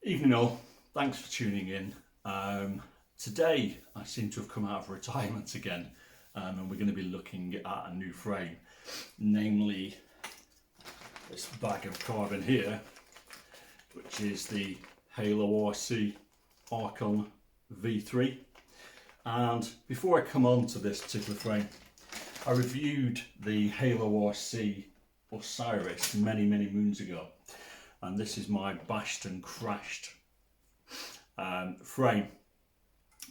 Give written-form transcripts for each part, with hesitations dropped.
Evening all, thanks for tuning in. Today I seem to have come out of retirement again, and we're going to be looking at a new frame, namely this bag of carbon here, which is the Halorc Archon V3. And before I come on to this particular frame, I reviewed the Halorc Osiris many moons ago, and this is my bashed and crashed frame,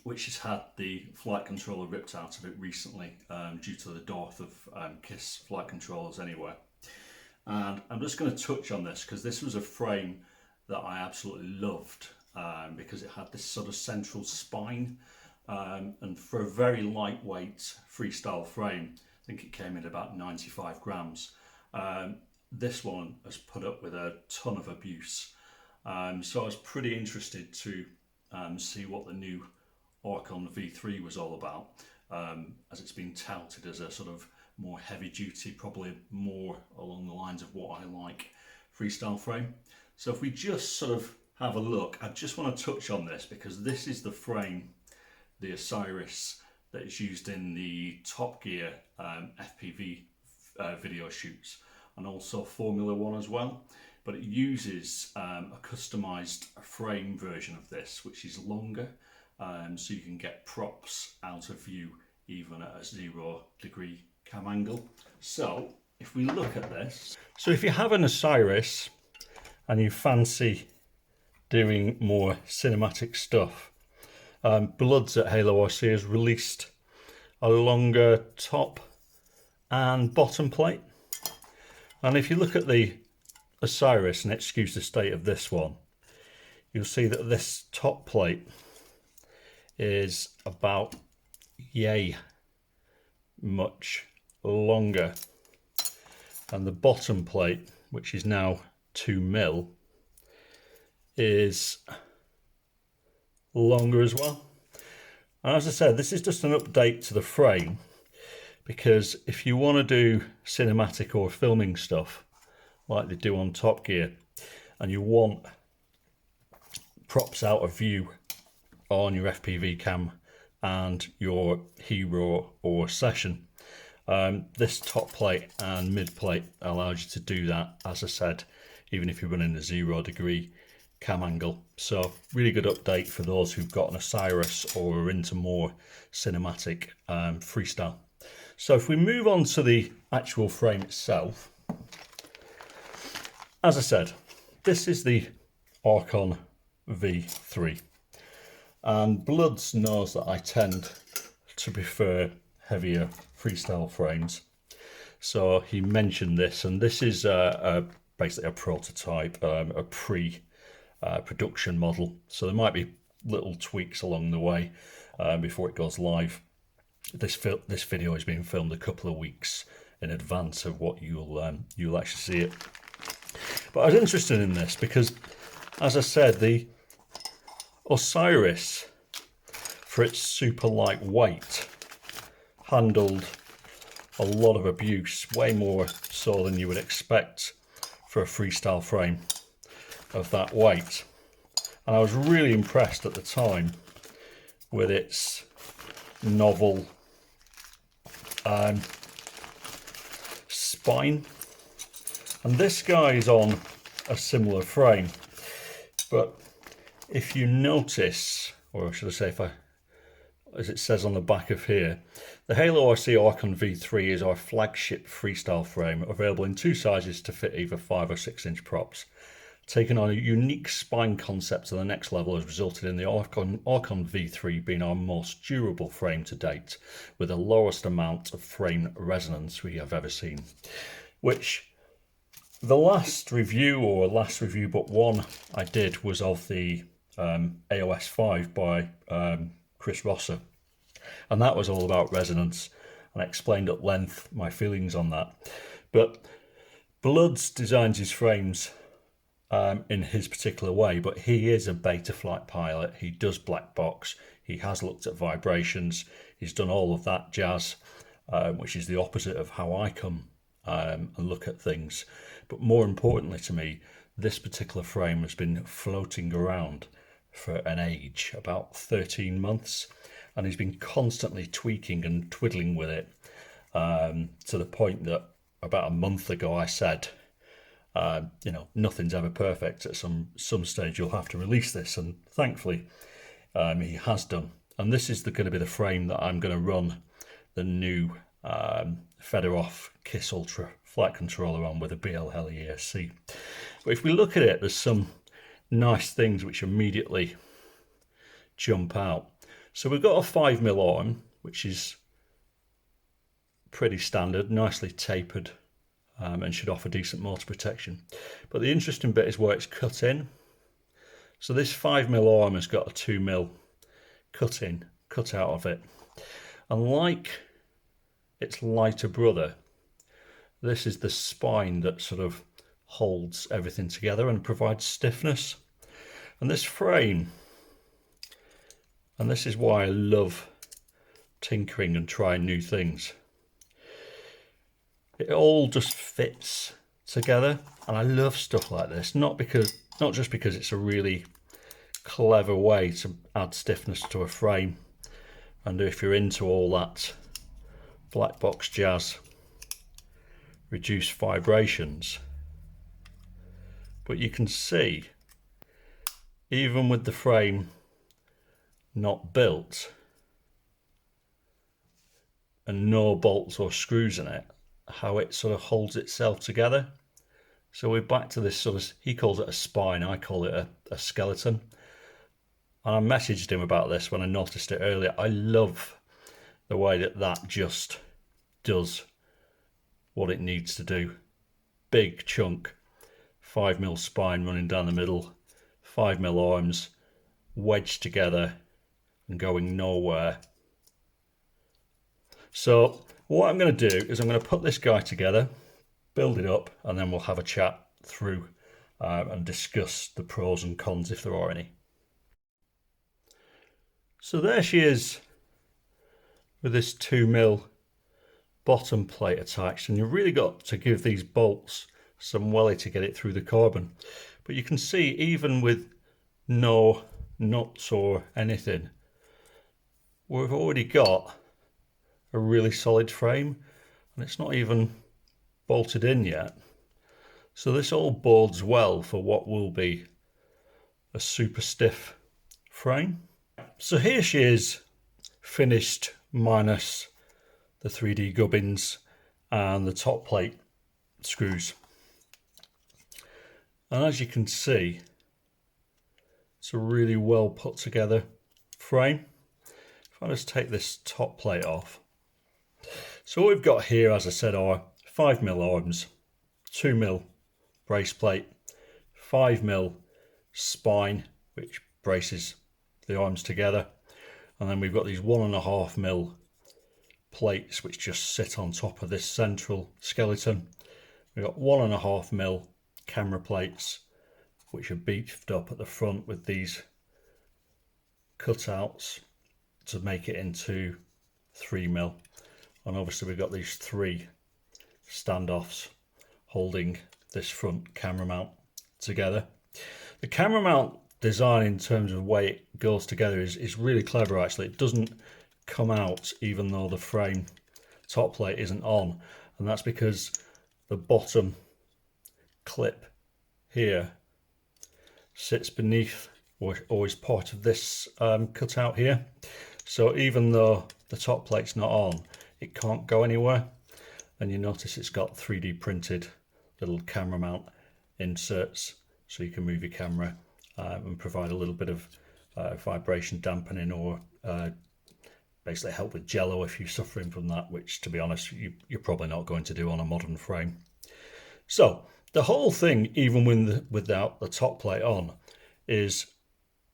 which has had the flight controller ripped out of it recently due to the dearth of KISS flight controllers anywhere. And I'm just going to touch on this because this was a frame that I absolutely loved because it had this sort of central spine, and for a very lightweight freestyle frame, I think it came in about 95 grams. This one has put up with a ton of abuse, so I was pretty interested to see what the new Archon V3 was all about, as it's been touted as a sort of more heavy duty, probably more along the lines of what I like, freestyle frame. So if we just sort of have a look, I just want to touch on this because this is the frame, the Osiris, that is used in the Top Gear FPV video shoots, and also Formula One as well. But it uses a customized frame version of this, which is longer, so you can get props out of view even at a 0 degree cam angle. So if we look at this, so if you have an Osiris and you fancy doing more cinematic stuff, Bloods at Halorc has released a longer top and bottom plate. And if you look at the Osiris, and excuse the state of this one, you'll see that this top plate is about yay much longer, and the bottom plate, which is now 2mm, is longer as well. And as I said, this is just an update to the frame, because if you want to do cinematic or filming stuff like they do on Top Gear, and you want props out of view on your FPV cam and your hero or session, this top plate and mid plate allows you to do that, as I said, even if you're running a 0 degree cam angle. So really good update for those who've got an Osiris or are into more cinematic freestyle. So if we move on to the actual frame itself, as I said, this is the Archon V3, and Bloods knows that I tend to prefer heavier freestyle frames, so he mentioned this, and this is basically a prototype, a pre-production model, so there might be little tweaks along the way before it goes live. This video is being filmed a couple of weeks in advance of what you'll actually see it. But I was interested in this because, as I said, the Osiris, for its super lightweight, handled a lot of abuse, way more so than you would expect for a freestyle frame of that weight. And I was really impressed at the time with its novel spine. And this guy is on a similar frame, but if you notice, or should I say, as it says on the back of here, the Halorc Archon V3 is our flagship freestyle frame, available in 2 sizes to fit either 5 or 6 inch props. Taking on a unique spine concept to the next level has resulted in the Archon V3 being our most durable frame to date, with the lowest amount of frame resonance we have ever seen. Which, the last review but one I did was of the AOS 5 by Chris Rosser, and that was all about resonance, and I explained at length my feelings on that. But Bloods designs his frames in his particular way, but he is a Betaflight pilot. He does black box, he has looked at vibrations, he's done all of that jazz, which is the opposite of how I come and look at things. But more importantly to me, this particular frame has been floating around for an age, about 13 months, and he's been constantly tweaking and twiddling with it, to the point that about a month ago I said, you know, nothing's ever perfect. At some stage you'll have to release this, and thankfully he has done. And this is going to be the frame that I'm going to run the new Fedorov KISS Ultra flight controller on with a blheli ESC. But if we look at it, there's some nice things which immediately jump out. So we've got a 5mm arm, which is pretty standard, nicely tapered, and should offer decent motor protection. But the interesting bit is where it's cut in. So this 5mm arm has got a 2mm cut out of it. And like its lighter brother, this is the spine that sort of holds everything together and provides stiffness. And this frame, and this is why I love tinkering and trying new things, it all just fits together. And I love stuff like this, not just because it's a really clever way to add stiffness to a frame, and if you're into all that black box jazz, reduce vibrations, but you can see even with the frame not built and no bolts or screws in it, how it sort of holds itself together. So we're back to this sort of, he calls it a spine, I call it a skeleton. And I messaged him about this when I noticed it earlier. I love the way that just does what it needs to do. Big chunk, 5mm spine running down the middle, 5mm arms wedged together and going nowhere. So what I'm going to do is I'm going to put this guy together, build it up, and then we'll have a chat through and discuss the pros and cons if there are any. So there she is with this 2mm bottom plate attached, and you've really got to give these bolts some welly to get it through the carbon. But you can see even with no nuts or anything, we've already got a really solid frame, and it's not even bolted in yet. So this all bodes well for what will be a super stiff frame. So here she is, finished minus the 3D gubbins and the top plate screws. And as you can see, it's a really well put together frame. If I just take this top plate off. So what we've got here, as I said, are 5mm arms, 2mm brace plate, 5mm spine, which braces the arms together, and then we've got these 1.5mm plates which just sit on top of this central skeleton. We've got 1.5mm camera plates which are beefed up at the front with these cutouts to make it into 3mm, and obviously we've got these 3 standoffs holding this front camera mount together. The camera mount design in terms of the way it goes together is really clever actually. It doesn't come out even though the frame top plate isn't on, and that's because the bottom clip here sits beneath or is part of this cutout here. So even though the top plate's not on, it can't go anywhere. And you notice it's got 3D printed little camera mount inserts, so you can move your camera and provide a little bit of vibration dampening, or basically help with jello if you're suffering from that, which to be honest you're probably not going to do on a modern frame. So the whole thing, even without the top plate on, is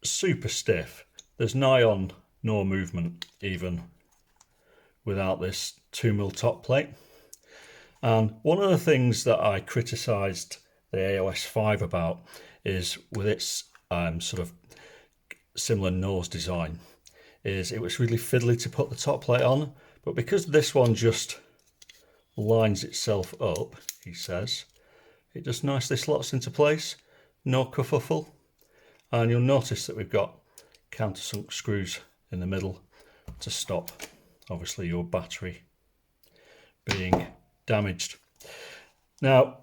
super stiff. There's nigh on no movement even without this 2mm top plate. And one of the things that I criticised the AOS 5 about is with its sort of similar nose design, is it was really fiddly to put the top plate on, but because this one just lines itself up, he says, it just nicely slots into place. no kerfuffle. And you'll notice that we've got countersunk screws in the middle to stop, obviously, your battery being damaged. Now,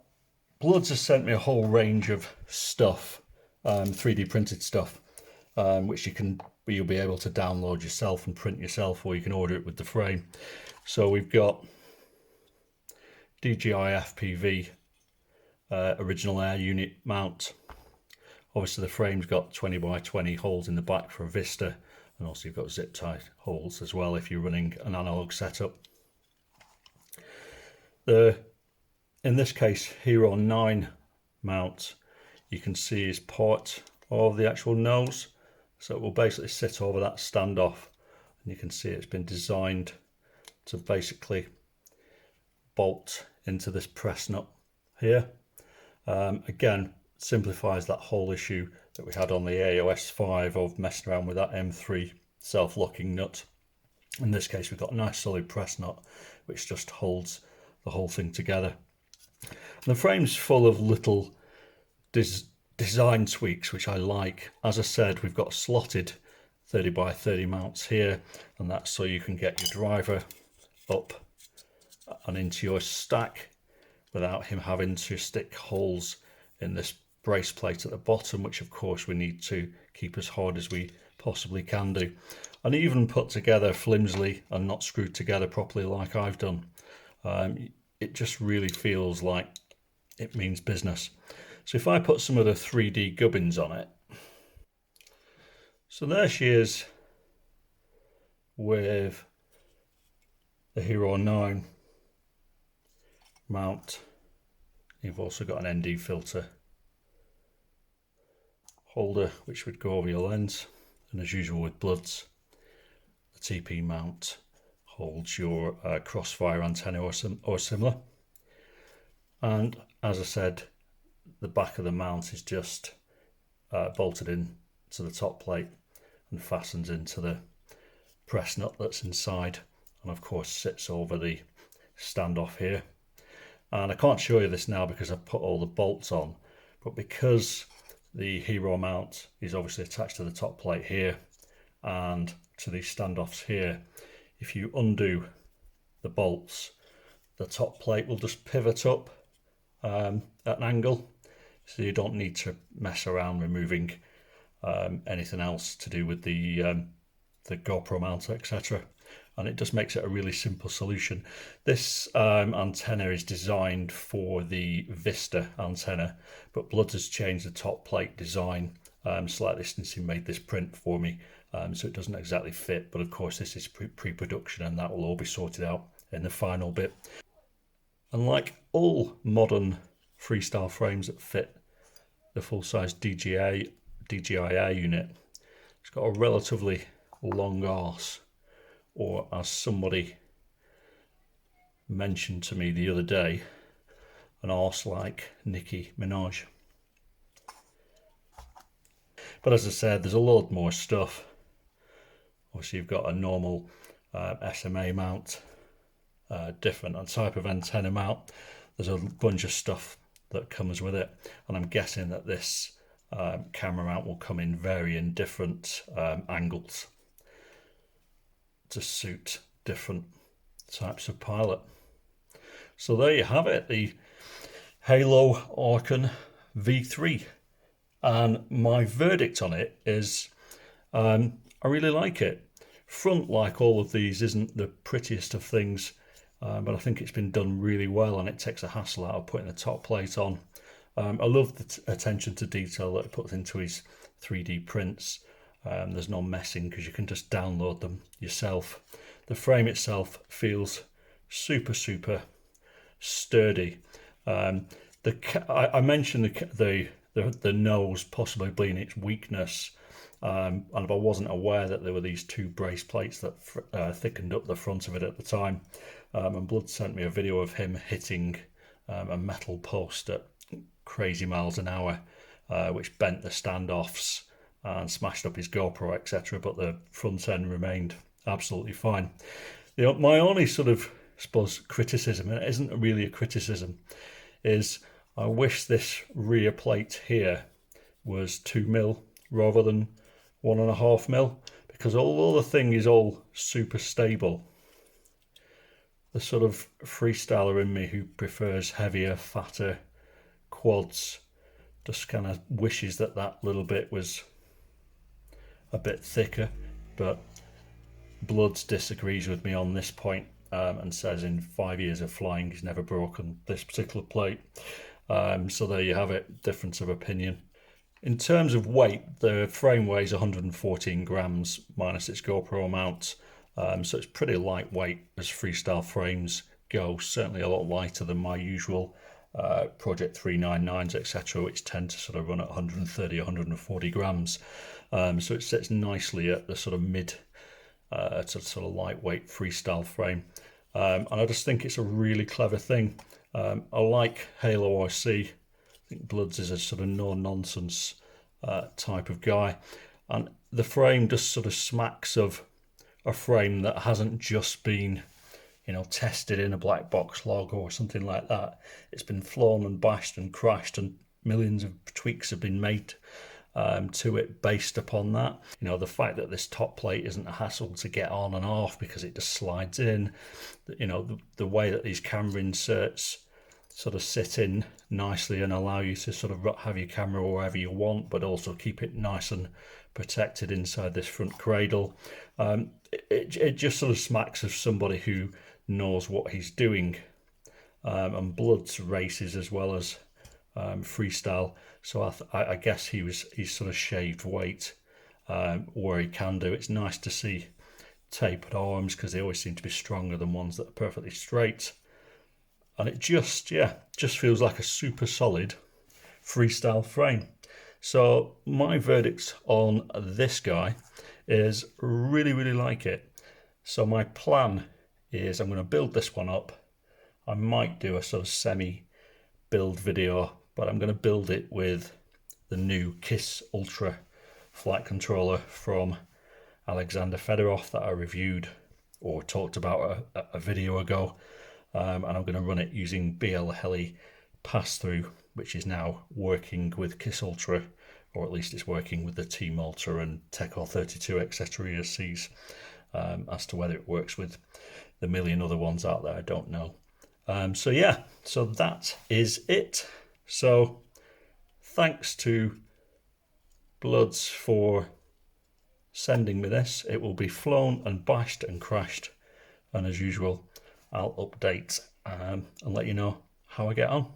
Bloods has sent me a whole range of stuff, 3D printed stuff, which you'll be able to download yourself and print yourself, or you can order it with the frame. So we've got DJI FPV original air unit mount. Obviously the frame's got 20 by 20 holes in the back for a Vista, and also you've got zip tie holes as well if you're running an analog setup. In this case, Hero 9 mount, you can see is part of the actual nose, so it will basically sit over that standoff, and you can see it's been designed to basically bolt into this press nut here. Again, simplifies that whole issue that we had on the AOS 5 of messing around with that M3 self-locking nut. In this case, we've got a nice solid press nut which just holds the whole thing together. And the frame's full of little design tweaks which I like. As I said, we've got slotted 30 by 30 mounts here, and that's so you can get your driver up and into your stack without him having to stick holes in this brace plate at the bottom, which of course we need to keep as hard as we possibly can do, and even put together flimsily and not screwed together properly like I've done. It just really feels like it means business. So if I put some of the 3D gubbins on it, so there she is with the Hero 9 mount. You've also got an ND filter holder which would go over your lens, and as usual with Bloods, the TP mount holds your crossfire antenna or similar. And as I said, the back of the mount is just bolted in to the top plate and fastens into the press nut that's inside, and of course sits over the standoff here. And I can't show you this now because I've put all the bolts on, but because the Hero mount is obviously attached to the top plate here and to these standoffs here, if you undo the bolts, the top plate will just pivot up at an angle, so you don't need to mess around removing anything else to do with the GoPro mount, etc. And it just makes it a really simple solution. This antenna is designed for the Vista antenna, but Blood has changed the top plate design slightly since he made this print for me, so it doesn't exactly fit, but of course this is pre-production and that will all be sorted out in the final bit. And like all modern freestyle frames that fit the full-size DJI Air unit, it's got a relatively long arse, or as somebody mentioned to me the other day, an arse like Nicki Minaj. But as I said, there's a lot more stuff. Obviously you've got a normal SMA mount, different type of antenna mount. There's a bunch of stuff that comes with it, and I'm guessing that this camera mount will come in varying different angles to suit different types of pilot. So there you have it, the Halorc Archon V3, and my verdict on it is I really like it. Front, like all of these, isn't the prettiest of things, but I think it's been done really well, and it takes a hassle out of putting the top plate on. I love the attention to detail that it puts into his 3D prints. There's no messing because you can just download them yourself. The frame itself feels super sturdy. I mentioned the nose possibly being its weakness, and I wasn't aware that there were these two brace plates that thickened up the front of it at the time. And Blood sent me a video of him hitting a metal post at crazy miles an hour, which bent the standoffs and smashed up his GoPro, etc. But the front end remained absolutely fine. My only sort of, I suppose, criticism, and it isn't really a criticism, is I wish this rear plate here was 2mm rather than 1.5mm, because although the thing is all super stable, the sort of freestyler in me who prefers heavier, fatter quads just kind of wishes that that little bit was a bit thicker. But Bloods disagrees with me on this point, and says in 5 years of flying he's never broken this particular plate. So there you have it, difference of opinion. In terms of weight, the frame weighs 114 grams minus its GoPro mount, so it's pretty lightweight as freestyle frames go, certainly a lot lighter than my usual Project 399s, etc., which tend to sort of run at 130, 140 grams. So it sits nicely at the sort of mid, sort of lightweight freestyle frame. And I just think it's a really clever thing. I like Halorc. I think Bloods is a sort of no-nonsense type of guy. And the frame just sort of smacks of a frame that hasn't just been, you know, tested in a black box log or something like that. It's been flown and bashed and crashed, and millions of tweaks have been made to it based upon that. You know, the fact that this top plate isn't a hassle to get on and off because it just slides in. You know, the way that these camera inserts sort of sit in nicely and allow you to sort of have your camera wherever you want, but also keep it nice and protected inside this front cradle. It just sort of smacks of somebody who knows what he's doing. And Bloods races as well as freestyle, so I guess he's sort of shaved weight where he can do. It's nice to see tapered arms because they always seem to be stronger than ones that are perfectly straight, and it just feels like a super solid freestyle frame. So my verdict on this guy is really like it. So my plan is I'm going to build this one up. I might do a sort of semi build video, but I'm going to build it with the new KISS Ultra flight controller from Alexander Fedorov that I reviewed or talked about a video ago, and I'm going to run it using blheli pass-through, which is now working with KISS Ultra, or at least it's working with the Team Ultra and Tech 32 etc. ESCs. As to whether it works with the million other ones out there, I don't know. So yeah, so that is it. So thanks to Bloods for sending me this. It will be flown and bashed and crashed, and as usual I'll update and let you know how I get on.